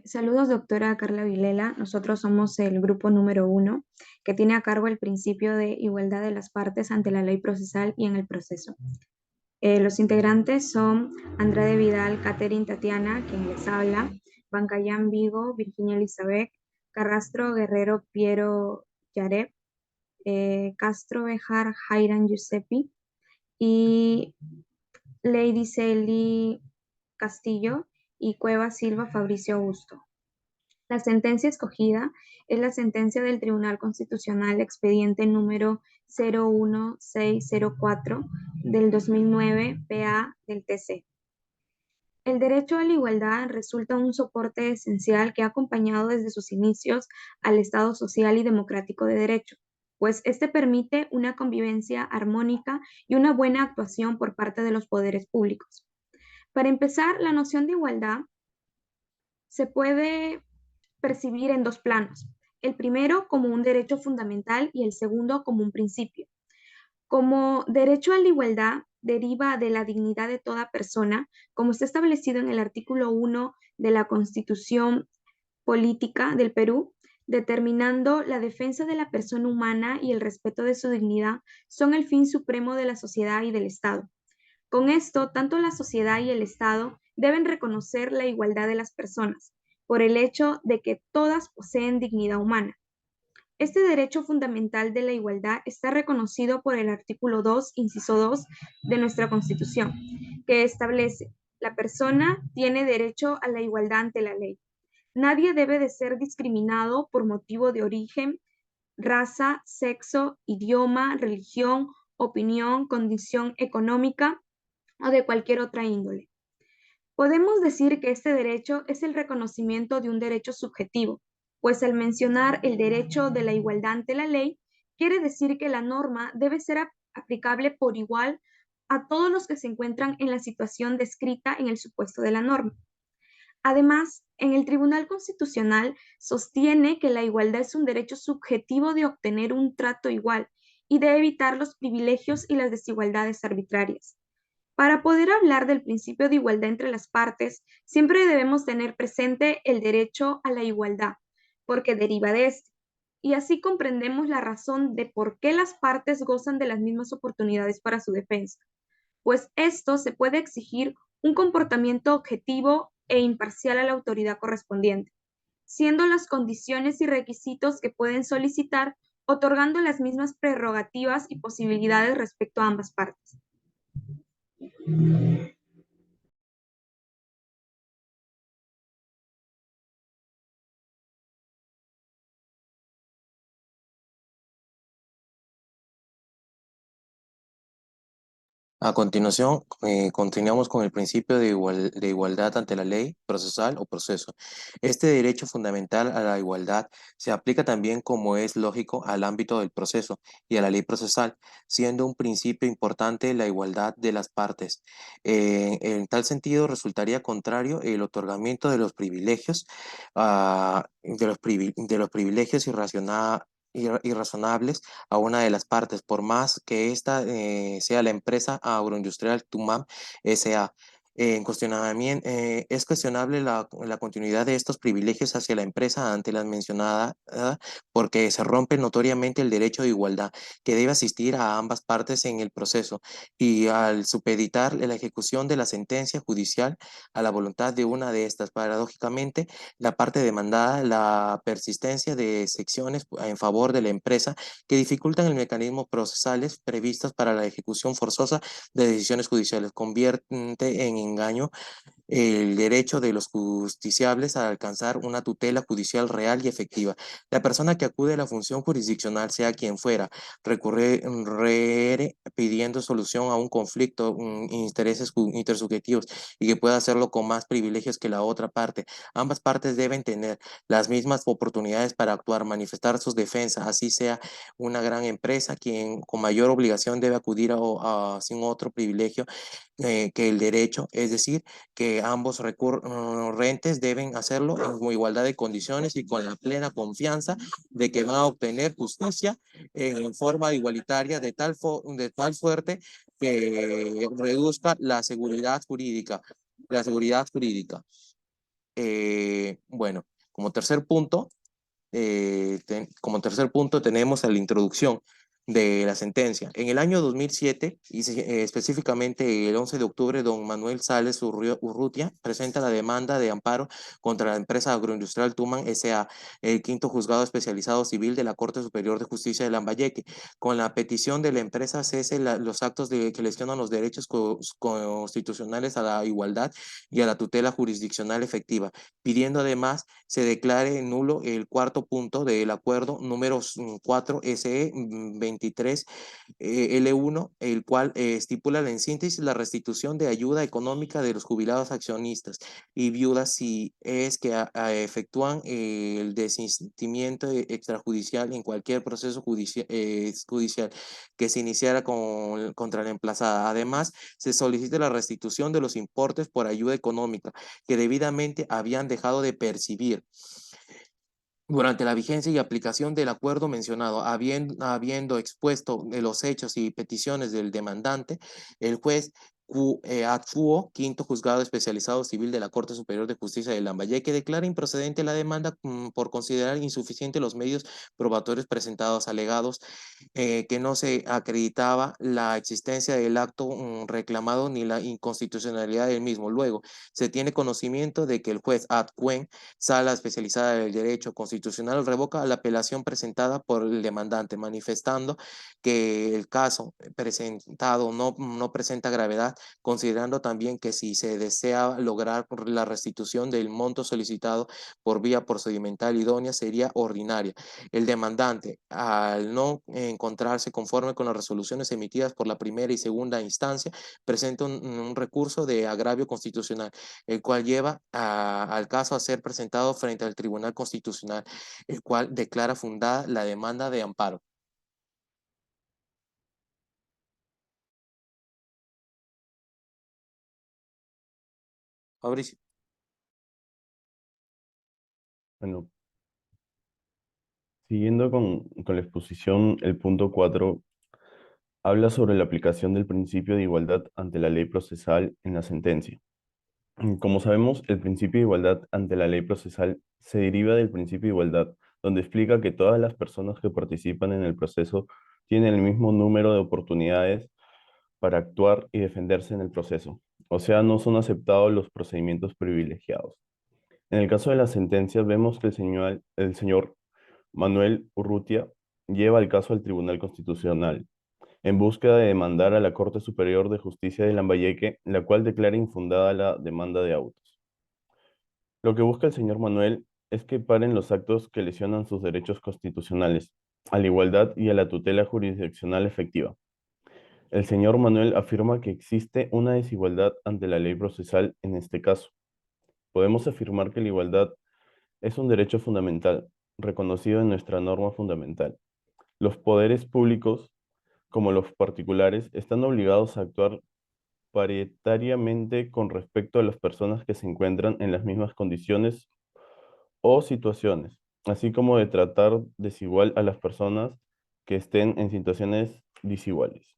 Saludos, doctora Carla Vilela. Nosotros somos el grupo número 1 que tiene a cargo el principio de igualdad de las partes ante la ley procesal y en el proceso. Los integrantes son Andrade Vidal, Catherine Tatiana, quien les habla, Bancayán Vigo, Virginia Elizabeth, Carrastro Guerrero Piero Yareb, Castro Bejar Jairan Giuseppi y Lady Celi Castillo y Cueva Silva Fabricio Augusto. La sentencia escogida es la sentencia del Tribunal Constitucional expediente número 01604 del 2009 PA del TC. El derecho a la igualdad resulta un soporte esencial que ha acompañado desde sus inicios al Estado social y democrático de derecho, pues este permite una convivencia armónica y una buena actuación por parte de los poderes públicos. Para empezar, la noción de igualdad se puede percibir en dos planos. El primero como un derecho fundamental y el segundo como un principio. Como derecho a la igualdad deriva de la dignidad de toda persona, como está establecido en el artículo 1 de la Constitución Política del Perú, determinando la defensa de la persona humana y el respeto de su dignidad son el fin supremo de la sociedad y del Estado. Con esto, tanto la sociedad y el Estado deben reconocer la igualdad de las personas, por el hecho de que todas poseen dignidad humana. Este derecho fundamental de la igualdad está reconocido por el artículo 2, inciso 2 de nuestra Constitución, que establece: la persona tiene derecho a la igualdad ante la ley. Nadie debe de ser discriminado por motivo de origen, raza, sexo, idioma, religión, opinión, condición económica o de cualquier otra índole. Podemos decir que este derecho es el reconocimiento de un derecho subjetivo, pues al mencionar el derecho de la igualdad ante la ley, quiere decir que la norma debe ser aplicable por igual a todos los que se encuentran en la situación descrita en el supuesto de la norma. Además, en el Tribunal Constitucional sostiene que la igualdad es un derecho subjetivo de obtener un trato igual y de evitar los privilegios y las desigualdades arbitrarias. Para poder hablar del principio de igualdad entre las partes, siempre debemos tener presente el derecho a la igualdad, porque deriva de este. Y así comprendemos la razón de por qué las partes gozan de las mismas oportunidades para su defensa, pues esto se puede exigir un comportamiento objetivo e imparcial a la autoridad correspondiente, siendo las condiciones y requisitos que pueden solicitar otorgando las mismas prerrogativas y posibilidades respecto a ambas partes. A continuación, continuamos con el principio de igualdad ante la ley procesal o proceso. Este derecho fundamental a la igualdad se aplica también, como es lógico, al ámbito del proceso y a la ley procesal, siendo un principio importante la igualdad de las partes. En tal sentido, resultaría contrario el otorgamiento de los privilegios, de los privilegios irrazonables a una de las partes, por más que ésta sea la empresa agroindustrial Tumam S.A. Es cuestionable la continuidad de estos privilegios hacia la empresa ante la mencionada, porque se rompe notoriamente el derecho de igualdad que debe asistir a ambas partes en el proceso y al supeditar la ejecución de la sentencia judicial a la voluntad de una de estas. Paradójicamente, la parte demandada, la persistencia de secciones en favor de la empresa que dificultan el mecanismo procesales previstos para la ejecución forzosa de decisiones judiciales, convierte en engaño el derecho de los justiciables a alcanzar una tutela judicial real y efectiva. La persona que acude a la función jurisdiccional, sea quien fuera, recurre pidiendo solución a un conflicto, intereses intersubjetivos y que pueda hacerlo con más privilegios que la otra parte. Ambas partes deben tener las mismas oportunidades para actuar, manifestar sus defensas, así sea una gran empresa quien con mayor obligación debe acudir sin otro privilegio que el derecho, es decir, que ambos recurrentes deben hacerlo en igualdad de condiciones y con la plena confianza de que van a obtener justicia en forma igualitaria de tal fuerte que reduzca la seguridad jurídica. La seguridad jurídica. Bueno, como tercer punto, como tercer punto tenemos a la introducción de la sentencia. En el año 2007, y específicamente el 11 de octubre, don Manuel Sales Urrutia presenta la demanda de amparo contra la empresa agroindustrial Tuman S.A., el quinto juzgado especializado civil de la Corte Superior de Justicia de Lambayeque, con la petición de la empresa cese los actos que lesionan los derechos constitucionales a la igualdad y a la tutela jurisdiccional efectiva, pidiendo además se declare nulo el cuarto punto del acuerdo número 4 SE 23 L1, el cual estipula en síntesis la restitución de ayuda económica de los jubilados accionistas y viudas si es que efectúan el desistimiento extrajudicial en cualquier proceso judicial que se iniciara contra la emplazada. Además, se solicita la restitución de los importes por ayuda económica que debidamente habían dejado de percibir durante la vigencia y aplicación del acuerdo mencionado, habiendo expuesto los hechos y peticiones del demandante, el juez Atfuo, quinto juzgado especializado civil de la Corte Superior de Justicia de Lambayeque, declara improcedente la demanda por considerar insuficientes los medios probatorios presentados, alegados que no se acreditaba la existencia del acto reclamado ni la inconstitucionalidad del mismo. Luego, se tiene conocimiento de que el juez Atcuen, Sala Especializada del Derecho Constitucional, revoca la apelación presentada por el demandante, manifestando que el caso presentado no presenta gravedad, considerando también que si se desea lograr la restitución del monto solicitado por vía procedimental idónea sería ordinaria. El demandante, al no encontrarse conforme con las resoluciones emitidas por la primera y segunda instancia, presenta un recurso de agravio constitucional, el cual lleva al caso a ser presentado frente al Tribunal Constitucional, el cual declara fundada la demanda de amparo. Fabricio. Bueno, siguiendo con la exposición, el punto 4 habla sobre la aplicación del principio de igualdad ante la ley procesal en la sentencia. Como sabemos, el principio de igualdad ante la ley procesal se deriva del principio de igualdad, donde explica que todas las personas que participan en el proceso tienen el mismo número de oportunidades para actuar y defenderse en el proceso. O sea, no son aceptados los procedimientos privilegiados. En el caso de la sentencia, vemos que el señor Manuel Urrutia lleva el caso al Tribunal Constitucional en búsqueda de demandar a la Corte Superior de Justicia de Lambayeque, la cual declara infundada la demanda de autos. Lo que busca el señor Manuel es que paren los actos que lesionan sus derechos constitucionales, a la igualdad y a la tutela jurisdiccional efectiva. El señor Manuel afirma que existe una desigualdad ante la ley procesal en este caso. Podemos afirmar que la igualdad es un derecho fundamental, reconocido en nuestra norma fundamental. Los poderes públicos, como los particulares, están obligados a actuar paritariamente con respecto a las personas que se encuentran en las mismas condiciones o situaciones, así como de tratar desigual a las personas que estén en situaciones desiguales.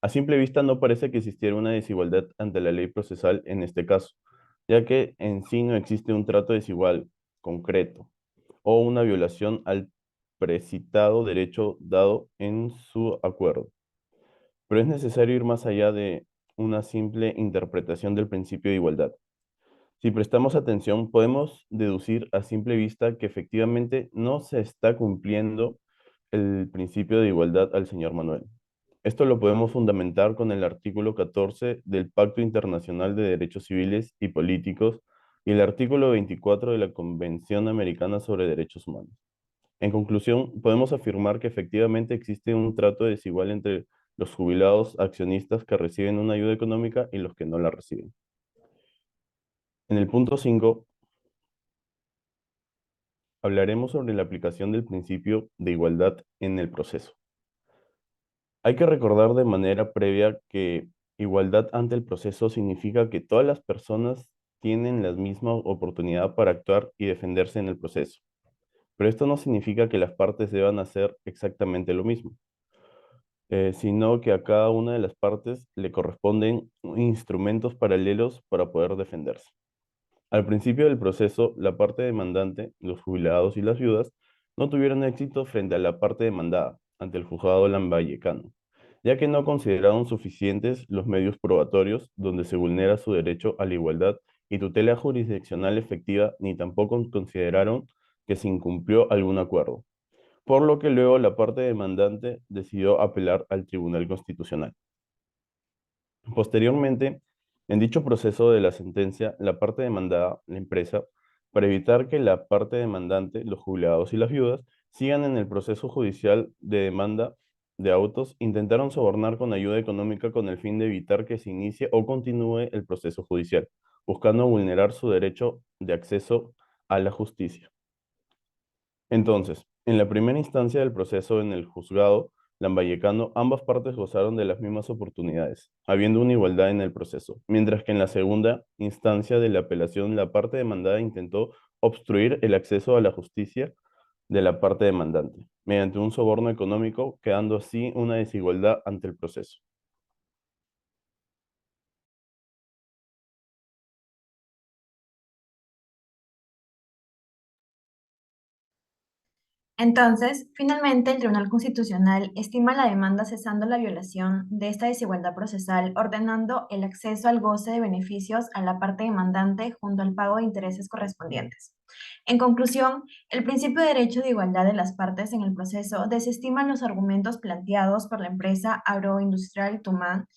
A simple vista no parece que existiera una desigualdad ante la ley procesal en este caso, ya que en sí no existe un trato desigual, concreto, o una violación al precitado derecho dado en su acuerdo. Pero es necesario ir más allá de una simple interpretación del principio de igualdad. Si prestamos atención, podemos deducir a simple vista que efectivamente no se está cumpliendo el principio de igualdad al señor Manuel. Esto lo podemos fundamentar con el artículo 14 del Pacto Internacional de Derechos Civiles y Políticos y el artículo 24 de la Convención Americana sobre Derechos Humanos. En conclusión, podemos afirmar que efectivamente existe un trato desigual entre los jubilados accionistas que reciben una ayuda económica y los que no la reciben. En el punto 5 hablaremos sobre la aplicación del principio de igualdad en el proceso. Hay que recordar de manera previa que igualdad ante el proceso significa que todas las personas tienen la misma oportunidad para actuar y defenderse en el proceso. Pero esto no significa que las partes deban hacer exactamente lo mismo, sino que a cada una de las partes le corresponden instrumentos paralelos para poder defenderse. Al principio del proceso, la parte demandante, los jubilados y las viudas, no tuvieron éxito frente a la parte demandada ante el juzgado lambayecano, ya que no consideraron suficientes los medios probatorios donde se vulnera su derecho a la igualdad y tutela jurisdiccional efectiva, ni tampoco consideraron que se incumplió algún acuerdo, por lo que luego la parte demandante decidió apelar al Tribunal Constitucional. Posteriormente, en dicho proceso de la sentencia, la parte demandada, la empresa, para evitar que la parte demandante, los jubilados y las viudas, sigan en el proceso judicial de demanda de autos, intentaron sobornar con ayuda económica con el fin de evitar que se inicie o continúe el proceso judicial, buscando vulnerar su derecho de acceso a la justicia. Entonces, en la primera instancia del proceso en el juzgado lambayecano, ambas partes gozaron de las mismas oportunidades, habiendo una igualdad en el proceso, mientras que en la segunda instancia de la apelación, la parte demandada intentó obstruir el acceso a la justicia de la parte demandante, mediante un soborno económico, quedando así una desigualdad ante el proceso. Entonces, finalmente, el Tribunal Constitucional estima la demanda cesando la violación de esta desigualdad procesal, ordenando el acceso al goce de beneficios a la parte demandante junto al pago de intereses correspondientes. En conclusión, el principio de derecho de igualdad de las partes en el proceso desestima los argumentos planteados por la empresa agroindustrial Tumán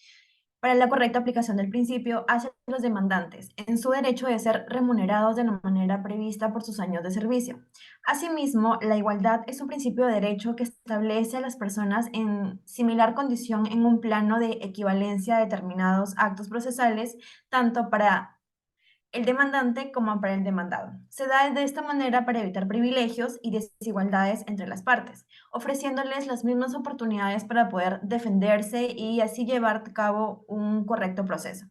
para la correcta aplicación del principio hacia los demandantes en su derecho de ser remunerados de la manera prevista por sus años de servicio. Asimismo, la igualdad es un principio de derecho que establece a las personas en similar condición en un plano de equivalencia de determinados actos procesales, tanto para el demandante como para el demandado. Se da de esta manera para evitar privilegios y desigualdades entre las partes, ofreciéndoles las mismas oportunidades para poder defenderse y así llevar a cabo un correcto proceso.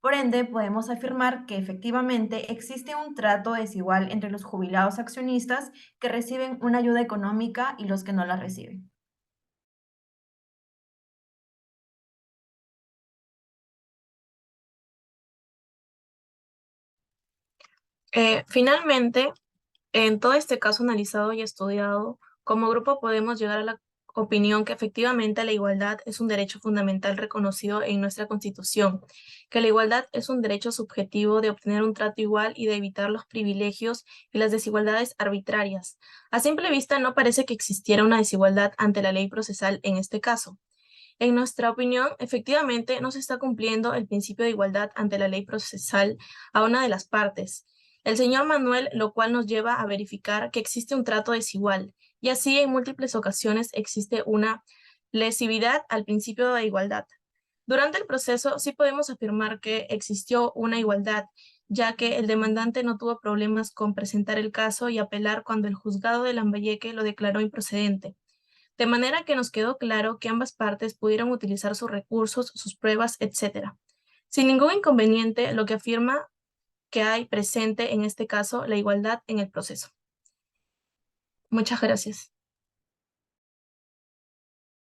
Por ende, podemos afirmar que efectivamente existe un trato desigual entre los jubilados accionistas que reciben una ayuda económica y los que no la reciben. Finalmente, en todo este caso analizado y estudiado, como grupo podemos llegar a la opinión que efectivamente la igualdad es un derecho fundamental reconocido en nuestra Constitución, que la igualdad es un derecho subjetivo de obtener un trato igual y de evitar los privilegios y las desigualdades arbitrarias. A simple vista no parece que existiera una desigualdad ante la ley procesal en este caso. En nuestra opinión, efectivamente no se está cumpliendo el principio de igualdad ante la ley procesal a una de las partes, el señor Manuel, lo cual nos lleva a verificar que existe un trato desigual, y así en múltiples ocasiones existe una lesividad al principio de igualdad. Durante el proceso sí podemos afirmar que existió una igualdad, ya que el demandante no tuvo problemas con presentar el caso y apelar cuando el juzgado de Lambayeque lo declaró improcedente. De manera que nos quedó claro que ambas partes pudieron utilizar sus recursos, sus pruebas, etc. Sin ningún inconveniente, lo que afirma que hay presente en este caso la igualdad en el proceso. Muchas gracias.